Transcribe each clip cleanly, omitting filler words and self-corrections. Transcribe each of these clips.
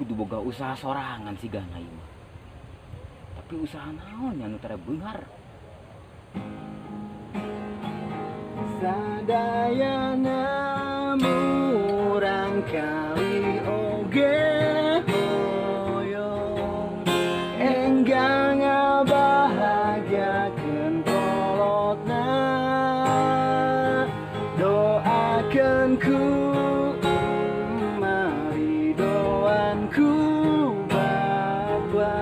kudu boga usaha sorangan sih gana ieu mah. Tapi usaha naon nya nu tara beunghar? Sadayana murang kali oge hoyong enggang bahagiakeun kolotna doakeun ku mari doanku bapa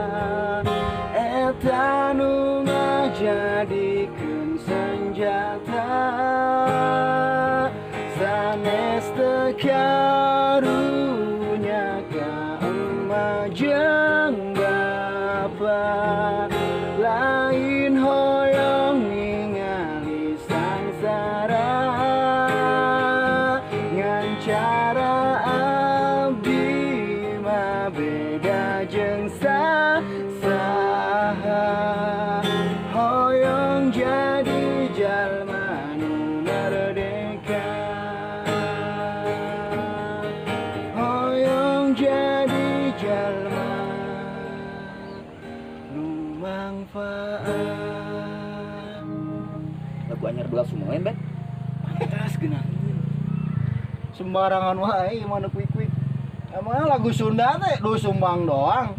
eta nu ngajadikeun senjata sanes teu karunya ka emak jeung bapa lain hoyong ningali sangsara ngan cara abdi mah beda jeung saha hoyong jadi jalma nu merdeka hoyong jadi jalma nu mangfaat. Lagu anyar belah sumoen bet. Pantas geunah. Sembarangan wae mana kuik-kuik. Emang lagu Sunda teh du sumbang doang.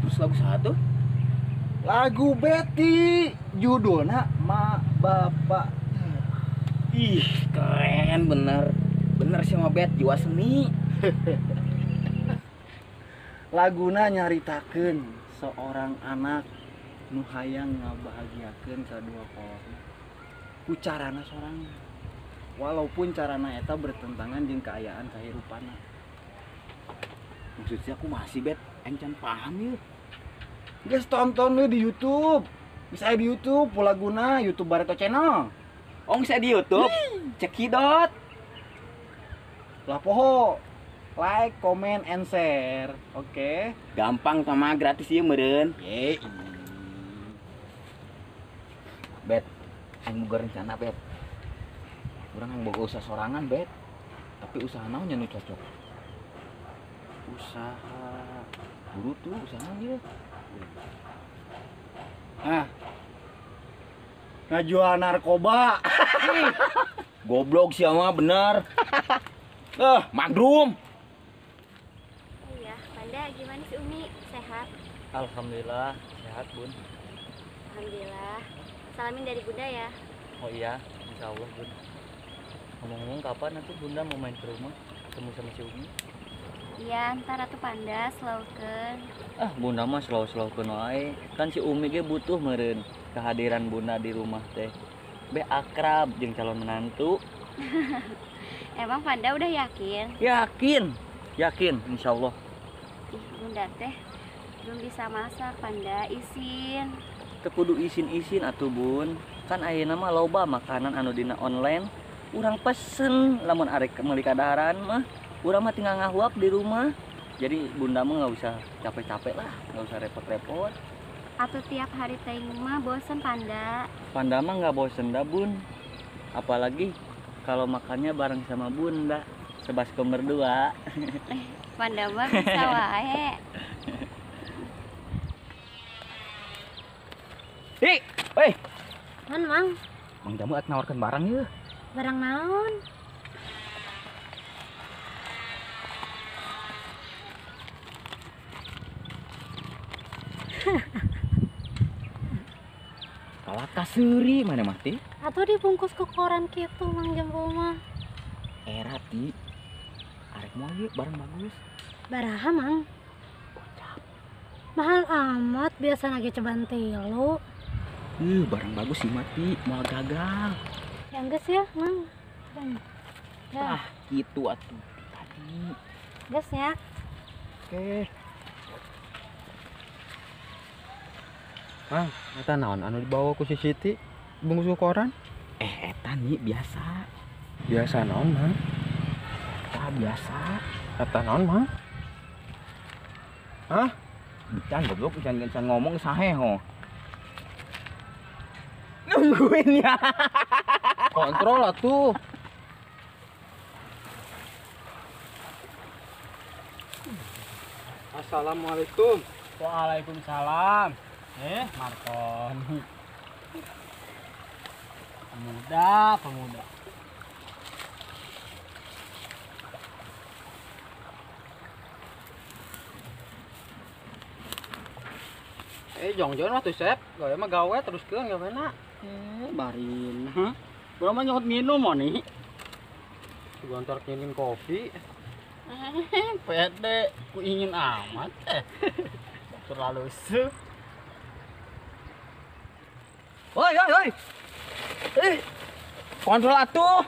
Terus lagu satu? Lagu Betty judulna Ma Bapa. Ih, keren bener. Bener sih mah bet jiwa seni. Laguna nyaritakeun seorang anak nu hayang ngabahagiakeun kadua kolotna. Ku carana sorangan. Walaupun carana eta bertentangan jeung keayaan kahirupana. Maksudnya aku masih bet encan paham ya. Geus tonton we di YouTube. Bisa di YouTube laguna YouTube Barreto Channel. Oh bisa di YouTube. Cekidot. Lah poho. Like, comment, and share. Oke. Gampang sama gratis ieu meureun. Ye. Bet, aing boga rencana bet. Urang yang boga usaha sorangan bet. Tapi usaha naon nya nu cocok? Usaha buru tuh usaha naon ieu? Nah. Ngajual narkoba. Goblok sih mah bener. Magrum. Oh iya, Panda gimana sih Umi? Sehat? Alhamdulillah sehat bun. Alhamdulillah. Salamin dari Bunda ya. Oh iya, insya Allah bun. Ngomong-ngomong kapan nanti bunda mau main ke rumah ketemu sama si Umi? Iya, ntar atuh Panda selalukeun. Ah bunda mah selalu wae. Kan si Umi ge butuh meureun kehadiran bunda di rumah teh. Be akrab jeung calon menantu. Emang Panda udah yakin? Yakin insya Allah. Ih, Bunda teh belum bisa masak Panda, isin. Teu kudu isin-isin atuh bun. Kan ayeuna mah loba makanan anu dina online. Urang pesen lamun arek meuli kadaharan mah. Urang mah tinggal ngahuap di rumah. Jadi bunda mah nggak usah capek-capek lah, nggak usah repot-repot. Atuh tiap hari teh mah bosen Panda. Panda mah nggak bosen dah bun. Apalagi kalau makannya bareng sama bunda. Sebaskom berdua. Panda mah bisa wae. Hei, Naon Mang? Mang Jamu at nawarkan barang ya. Barang naon? Kalata seuri mana mati? Atau dibungkus ke koran gitu Mang Jambul mah. Ti. Arek mau yuk barang bagus. Baraha Mang? Mahal amat, biasa lagi cobaan tilu. Barang bagus sih mati, mau gagal. Yang gas ya Mang. Ya, Gitu atuh tadi. gas ya. Oke. Mang, eta naon anu dibawa ku si Siti bungkus ku koran? Eta nih biasa. Biasa naon, Mang? Biasa. Eta naon, Mang? Hah? Bican goblok, bican ngomong sahe ho. Nungguin ya. Kontrol atuh. Assalamualaikum. Waalaikumsalam. Markon. Pemuda. Jongjon waktu Sep, gawe mah gawe teruskeun gawe na. Barin. Belum mah nyokot minum mau nih. Gontor ngirim kopi. Pede, ku ingin amat. Terlalu su. Woi. Kontrol atuh.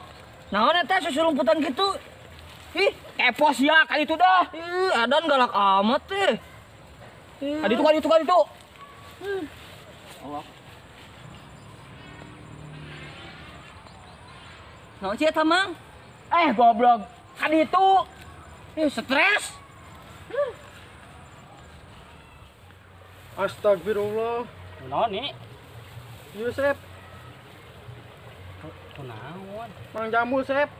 Naon eta susurumputan gitu? Ih, kepos ya kali itu dah. Ih, adan galak amat teh. Kali itu. Allah. Naon sih eta, Mang? Goblok. Kali itu. Stres. Astagfirullah. Naon nih? Ieu Sep, Kunaon? Mang Jambul Sep.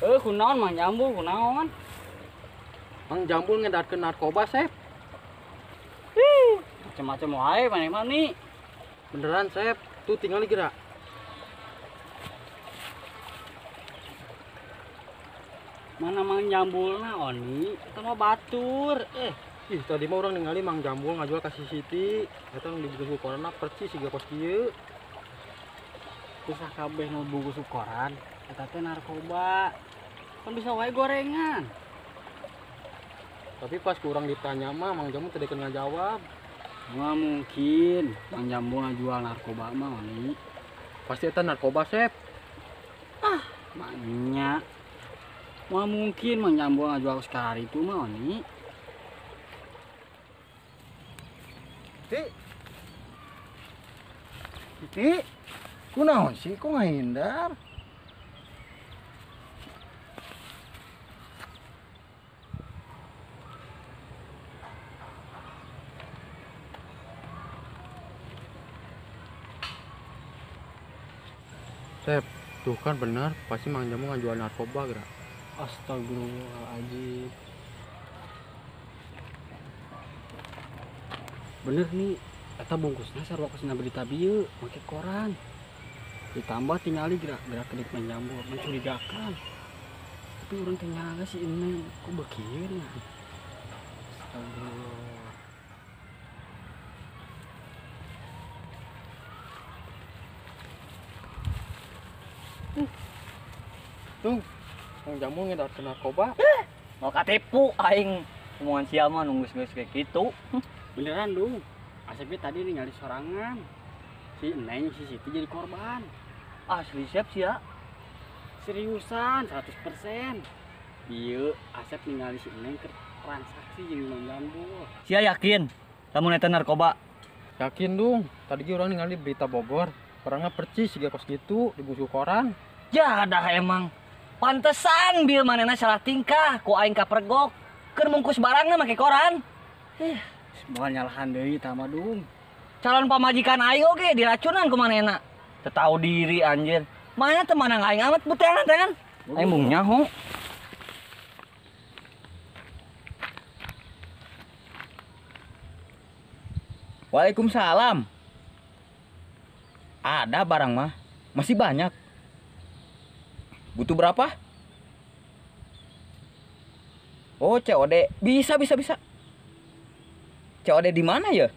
Kunaon Mang Jambul, kunaon? Mang Jambul ngedatkeun narkoba Sep. Macam-macam wae mani-mani. Beneran Sep, tuh tinggal gerak. Mana Mang Jambulna oni? Eta mah batur. Ih, tadi mah orang ningali Mang Jambul ngajual ka si Siti. Eta nu dibungkus koranna percis siga kos kieu. Bisa kabeh nu bungkus koran. Eta teh narkoba. Kan bisa wae gorengan. Tapi pas kurang ditanya mah Mang Jambul teu dekeun ngajawab. Nggak mungkin Mang Jambul ngajual narkoba mah oni. Pasti eta narkoba Sep. Maknya nggak mungkin Mang Jambul ngajual sekali itu mah oni. Siti, kunaon sih kok ngahindar? Sep, tuh kan bener, pasti Mang Jambul ngajual narkoba gerak. Astagfirullahaladzim. Bener nih, eta bungkusnya sarua kusina berita bieu make koran. Ditambah tinggali gerak-gerak kedip Mang Jambul mencurigakan. Tapi orang teh nyaga si ini kok bekieu. Astagfirullah. Tuh, Mang Jambul ngedatkeun narkoba. Mau katipu aing omongan sia mah nunggus-nunggus kayak gitu. Beneran dong. Asepnya tadi ningali sorangan. Si Neng si Siti jadi korban. Asli Sep sia. Seriusan 100%. Iya, Asep ningali si Neng ke transaksi jeung Mang Jambul. Sia yakin lamun eta narkoba. Yakin dong, tadi ge urang ningali berita Bogor. Orangnya percis siga kos gitu dibungkus koran. Ya dah emang. Pantesan bil manehna salah tingkah ku aing kapergok. Keur mungkus barangna make koran. Moal nyalahan deui tah mah dung. Calon pamajikan aing oge diracunan ku manehna. Teu tahu diri anjeun. Mana teu manang aing amat butean teh kan. Aing mung nyaho. Waalaikumsalam. Ada barang mah. Masih banyak. Butuh berapa? Oh, COD. Bisa. COD di mana ya?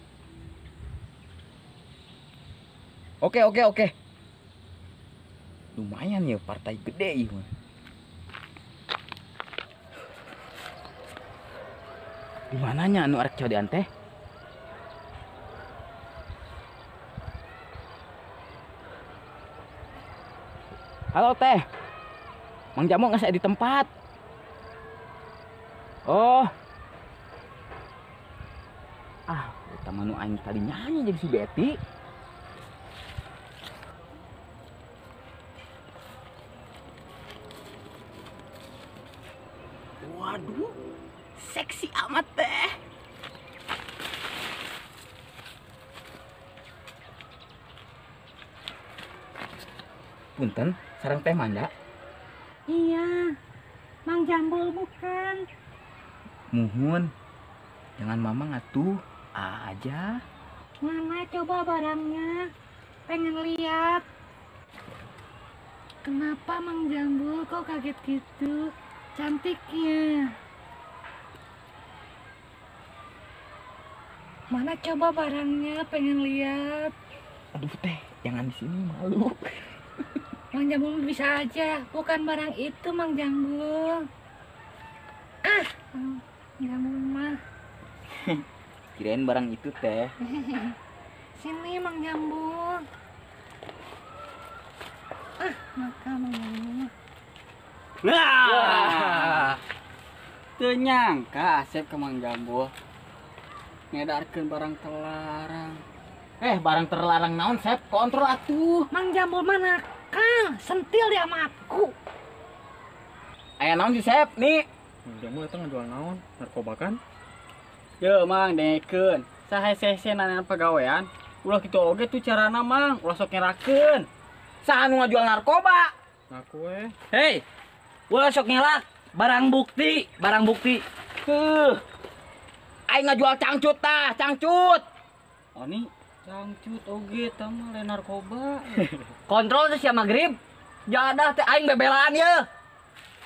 Oke. Lumayan ya, partai gede ieu. Di mananya anu arek COD-an teh? Halo teh. Mang Jambul nggak saya di tempat. Oh. Eta mah nu aing tadi nyanyi jadi si Betty. Waduh. Seksi amat teh. Punten, sareng teh manda. Iya, Mang Jambul bukan. Muhun. Jangan mamang atuh. Aja. Mana coba barangnya? Pengen lihat. Kenapa Mang Jambul kok kaget gitu? Cantiknya. Mana coba barangnya? Pengen lihat. Aduh teh, jangan di sini malu. Mang Jambul bisa aja, bukan barang itu Mang Jambul. Mang Jambul mah. Kirain barang itu teh. Sini Mang Jambul. Maka Mang Jambul. Nah, teu nyangka Asep ke Mang Jambul ngedarkeun barang terlarang. Barang terlarang naon, Sep? Kontrol atuh. Mang Jambul mana? Sentil dia sama aku. Aya naon sih, Sep? Nih. Jamu eta ngajual naon? Narkoba kan? Ye Mang dengekeun, sahe-sese nana pagawean, ulah kitu oge tuh carana Mang, ulah sok ngerakeun. Saha nu ngajual narkoba? Ngaku we. Hei, ulah sok ngelak. Barang bukti. Aing ngajual cangcut tah, cangcut. Oni cangcut oge tah mah lain narkoba. Kontrol teh sia magrib. Jadah teh aing bebelaan ye.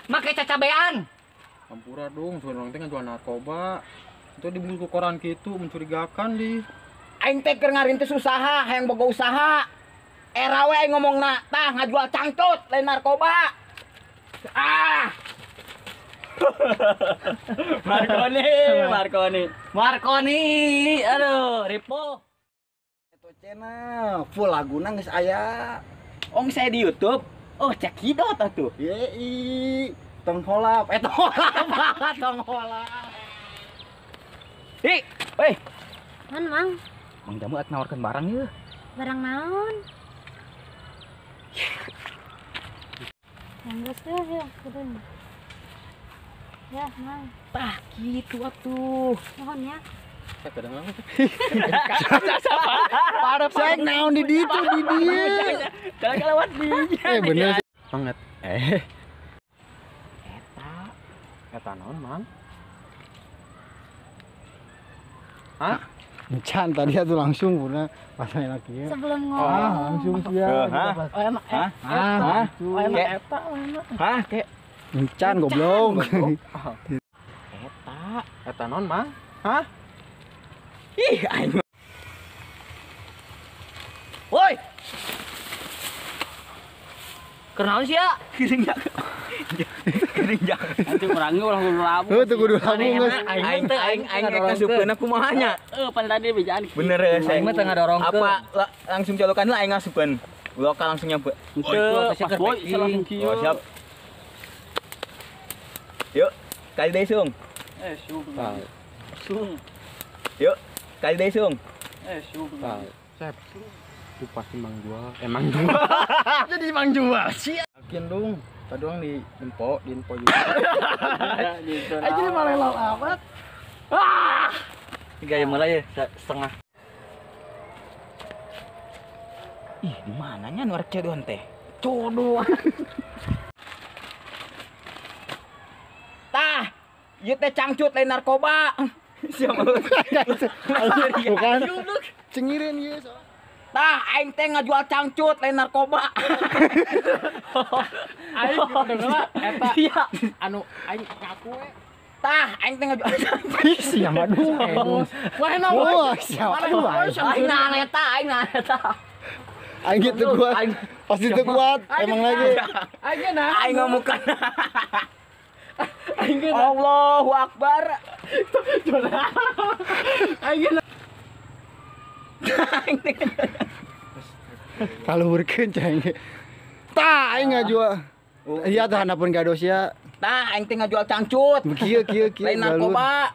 Make cacabean. Hampura dong, suara orang teh ngajual narkoba. Itu dibungkus koran gitu, mencurigakan di. Aing teh keur ngarintis usaha, hayang boga usaha. Era we aing ngomongna, tah ngajual cangcut lain narkoba. Marconi. Aduh, Ripo. Itu channel full laguna geus aya. Ong saya di YouTube. Oh, cek hidot atuh. Yei, tong holap. Tong hola. Hi, weh. Mang, Mang Jamu ak nawarkeun barang ye. barang naon? Yang geus teh ya, kudu. Ya, Mang. Tah kitu atuh. Mohon ya. Saya kedengaran. Parep saya naon di ditu di dieu. Jangan lewat dia. Bener sih. Banget. Eta. Eta naon, Mang? Encan tadi atuh langsung puna pas enak ieu. Sebelum ngomong. Langsung sia. Oh emang eta Hah, kayak Encan goblok. eta. Eta naon, Mang? Ih, aing. Woi. Kenaon sih ya? Kerinjak. Nanti orangnya ulah labu. Heuh teu kudu labu geus. Aing teh aing ngasupkeun aku mahanya. Pan tadi bejaan. Bener ya, Aing mah tengah dorongkeun. Apa langsung colokan lah aing ngasupkeun. Lokal langsung nyampe. Teu pas boy langsung kieu. Oh, siap. Yuk, kali deh sung. Sung. Yuk, kali deh sung. Sung. Sep. Itu pasti Mang Jual. Emang jual. Jadi Mang Jual sih. Yakin dong. Tadi doang di info juga. Aja malah law amat. Gaya mulai setengah. Ih, di mananya nu arek cedoan teh? Codoan. Tah, ieu teh cangcut lain narkoba. Siapa lu? Bukan. Cengireun ieu. Tah, aing teh ngajual cangcut lain narkoba. Aing kedengeran eta. Iya. Anu aing ngaku we. Tah, aing teh ngajual cangcut. Sia mah duh. Wah, enak. Wah, siapa tuh? Aing nah eta, aing nah eta. Aing gitu kuat. Pasti teu kuat. Emang lagi. Aing nah. Aing ngamukan. Allahu Akbar. Aing Kalau berkeun ceng. Tah aing ngajual. Iya tah handapun gados ya. Tah, aing teh ngajual cangcut. Kieu Lain narkoba.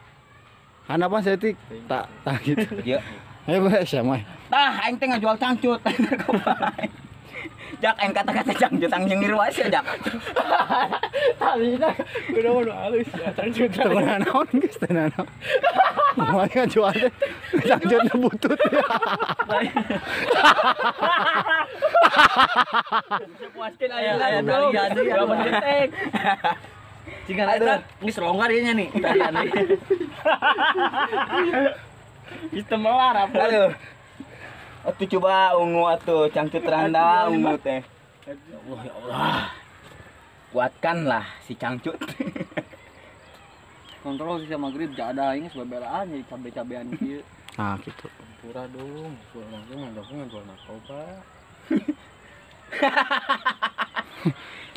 Handapun setik. Tak gitu. Ieu. Ayo bae sia mah. Tah, aing teh ngajual cangcut lain narkoba. Jak aing kata-kata cangcut ang nyengir wae sia jak. talina kudu anu halus ya cangcut. Teu naon geus teu naon. Moal ngajual teh cangcut butut. Puaskeun aya dong. Berapa detik? Jika eta geus longgar ieu nya nih tadian nih. Sistem melar apa? Aduh. Atuh coba ungu atuh cangcut randa ungu teh. Allah ya Allah. Kuatkanlah si cangcut. Kontrol sisa maghrib jak ada ini sebebelaan jadi cabe-cabean kieu. Nah gitu. Pura dong, jual langsung nggak jual narkoba.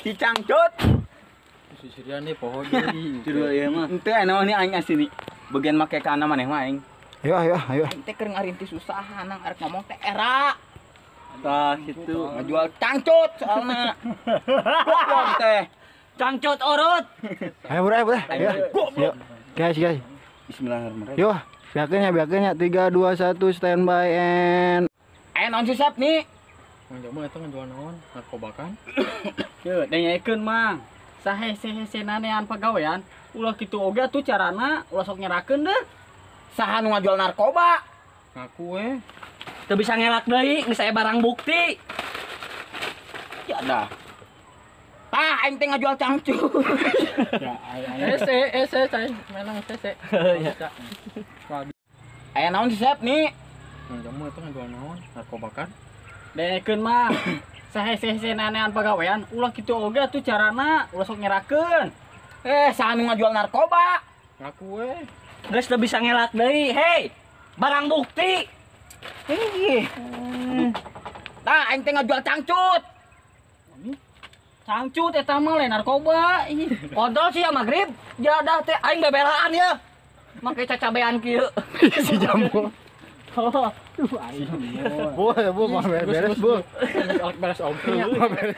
Si cangcut. Si Sirian nih pohon jadi. Tiru ieu mah. Ente anu ini aing asini. Bagian make kana maneh mah aing. Ayo. Aing teh keur ngarintis usaha nang arek ngomong teh era. Tah kitu. Ngajual cangcut soalna. Goblok teh. Cangcut urut. Ayo bro. Ayo. Yuk. Guys. Bismillahirrahmanirrahim. Yuk. Biakeun ya 3 2 1 standby and Naon si Sep nih? Mang Jamu eta ngejual naon? Narkoba kan? Yeuh, dengekeun Mang. Sahese-hese nanean pagawean, ulah kitu oge atuh carana, ulah sok nyerakeun deh. Saha nu ngajual narkoba? Ngaku we. Teu bisa ngelak deui, geus aya barang bukti. Ya dah. Tah aing teh ngajual cangcut. Ya, ese saya menang ese. Aya naon si Sep nih? Mang Jamu eta ngejual naon? Narkoba kan? Dengekeun Mang. Sahese-hese nanean pagawean, ulah kitu oge atuh carana, ulah sok nyerakeun. Saha nu ngajual narkoba? Ngaku we. Geus teu bisa ngelak deui. Hei, barang bukti. Tah aing teh ngajual cangcut. Cangcut eta mah lain narkoba. Kontrol sih ya maghrib. Jadah teh aing bebelaan ya. Make cacabean kieu. si Jamu. Bu, mau beres, Bu. Beres ompnya. Beres.